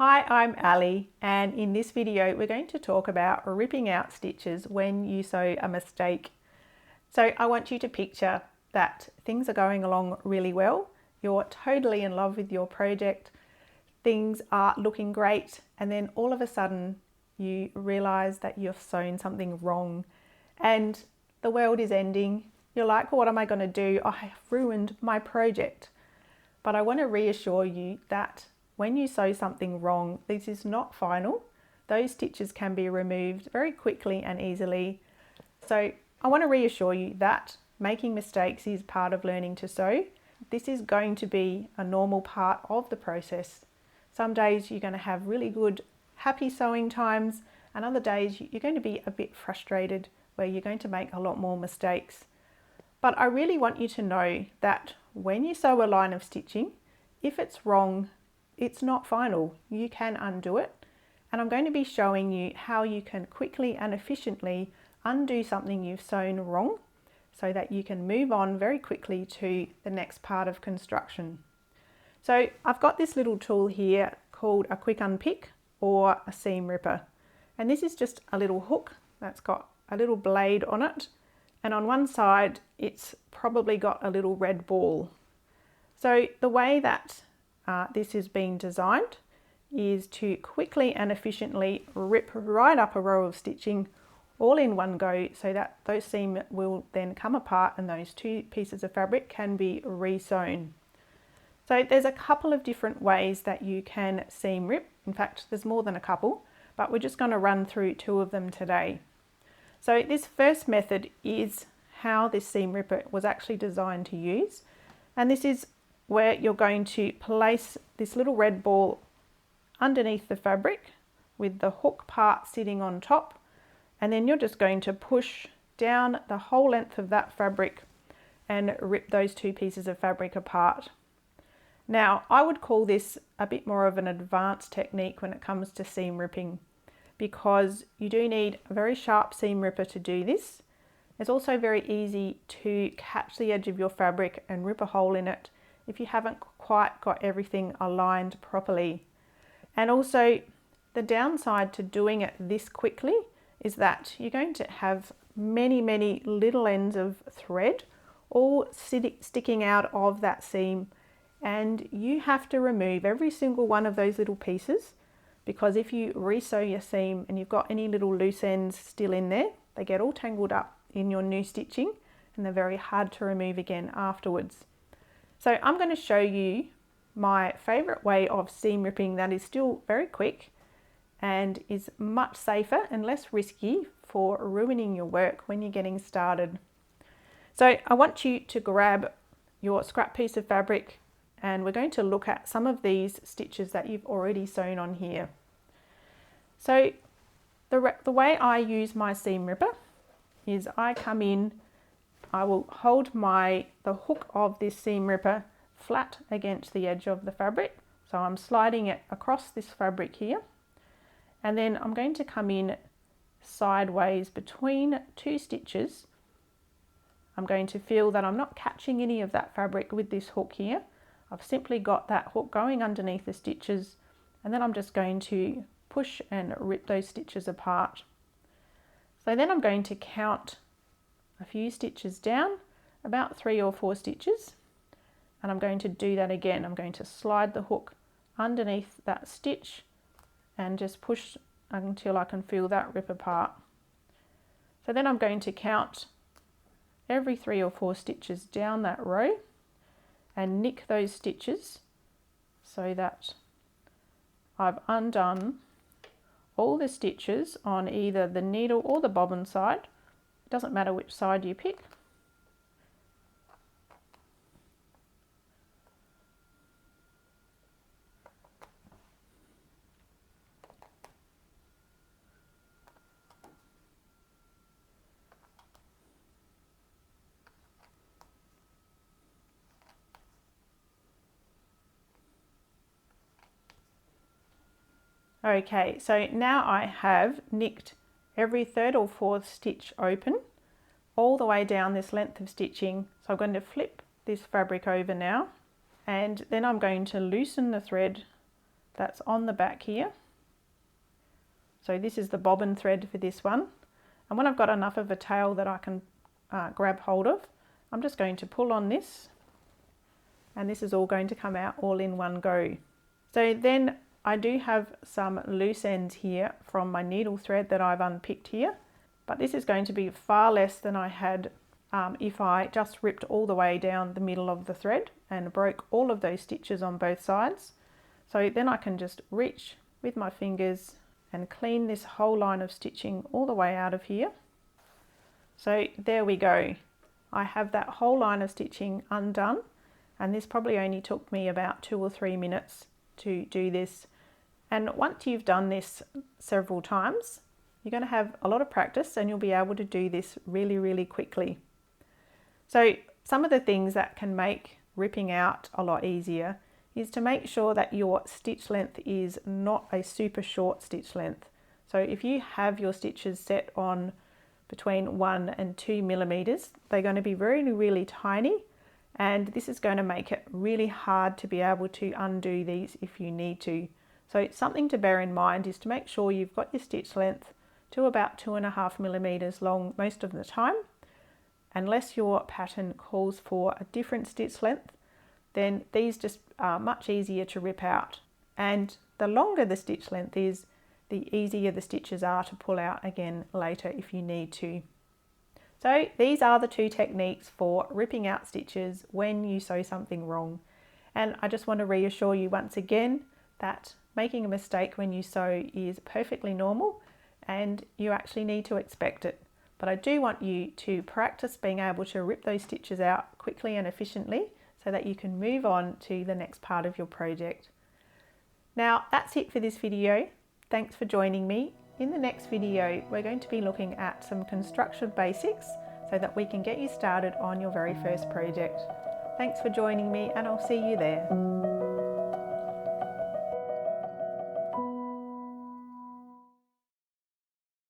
Hi, I'm Ali, and in this video we're going to talk about ripping out stitches when you sew a mistake. So I want you to picture that things are going along really well, you're totally in love with your project, things are looking great, and then all of a sudden you realize that you've sewn something wrong and the world is ending. You're like, what am I going to do? I have ruined my project. But I want to reassure you that when you sew something wrong, this is not final. Those stitches can be removed very quickly and easily. So I want to reassure you that making mistakes is part of learning to sew. This is going to be a normal part of the process. Some days you're going to have really good, happy sewing times, and other days you're going to be a bit frustrated where you're going to make a lot more mistakes. But I really want you to know that when you sew a line of stitching, if it's wrong, it's not final. You can undo it. And I'm going to be showing you how you can quickly and efficiently undo something you've sewn wrong so that you can move on very quickly to the next part of construction. So I've got this little tool here called a quick unpick or a seam ripper. And this is just a little hook that's got a little blade on it. And on one side, it's probably got a little red ball. So the way that this is being designed is to quickly and efficiently rip right up a row of stitching all in one go so that those seams will then come apart and those two pieces of fabric can be re-sewn. So there's a couple of different ways that you can seam rip. In fact, there's more than a couple, but we're just going to run through two of them today. So this first method is how this seam ripper was actually designed to use. And this is where you're going to place this little red ball underneath the fabric with the hook part sitting on top. And then you're just going to push down the whole length of that fabric and rip those two pieces of fabric apart. Now, I would call this a bit more of an advanced technique when it comes to seam ripping, because you do need a very sharp seam ripper to do this. It's also very easy to catch the edge of your fabric and rip a hole in it if you haven't quite got everything aligned properly. And also the downside to doing it this quickly is that you're going to have many little ends of thread all sticking out of that seam, and you have to remove every single one of those little pieces, because if you re-sew your seam and you've got any little loose ends still in there, they get all tangled up in your new stitching and they're very hard to remove again afterwards. So I'm going to show you my favourite way of seam ripping that is still very quick and is much safer and less risky for ruining your work when you're getting started. So I want you to grab your scrap piece of fabric and we're going to look at some of these stitches that you've already sewn on here. So the way I use my seam ripper is I come in, I will hold the hook of this seam ripper flat against the edge of the fabric. So I'm sliding it across this fabric here. And then I'm going to come in sideways between two stitches. I'm going to feel that I'm not catching any of that fabric with this hook here. I've simply got that hook going underneath the stitches, and then I'm just going to push and rip those stitches apart. So then I'm going to count a few stitches down, about 3 or 4 stitches, and I'm going to do that again. I'm going to slide the hook underneath that stitch and just push until I can feel that rip apart. So then I'm going to count every 3 or 4 stitches down that row and nick those stitches so that I've undone all the stitches on either the needle or the bobbin side. It doesn't matter which side you pick. Okay, so now I have nicked every 3rd or 4th stitch open all the way down this length of stitching. So I'm going to flip this fabric over now, and then I'm going to loosen the thread that's on the back here. So this is the bobbin thread for this one. And when I've got enough of a tail that I can grab hold of, I'm just going to pull on this, and this is all going to come out all in one go. So then I do have some loose ends here from my needle thread that I've unpicked here, but this is going to be far less than I had if I just ripped all the way down the middle of the thread and broke all of those stitches on both sides. So then I can just reach with my fingers and clean this whole line of stitching all the way out of here. So there we go. I have that whole line of stitching undone, and this probably only took me about 2 or 3 minutes to do this. And once you've done this several times, you're going to have a lot of practice and you'll be able to do this really, really quickly. So some of the things that can make ripping out a lot easier is to make sure that your stitch length is not a super short stitch length. So if you have your stitches set on between 1 and 2 millimeters, they're going to be really tiny, and this is going to make it really hard to be able to undo these if you need to. So something to bear in mind is to make sure you've got your stitch length to about 2.5 millimeters long most of the time. Unless your pattern calls for a different stitch length, then these just are much easier to rip out. And the longer the stitch length is, the easier the stitches are to pull out again later if you need to. So these are the 2 techniques for ripping out stitches when you sew something wrong. And I just want to reassure you once again that making a mistake when you sew is perfectly normal and you actually need to expect it. But I do want you to practice being able to rip those stitches out quickly and efficiently so that you can move on to the next part of your project. Now that's it for this video. Thanks for joining me. In the next video, we're going to be looking at some construction basics so that we can get you started on your very first project. Thanks for joining me, and I'll see you there.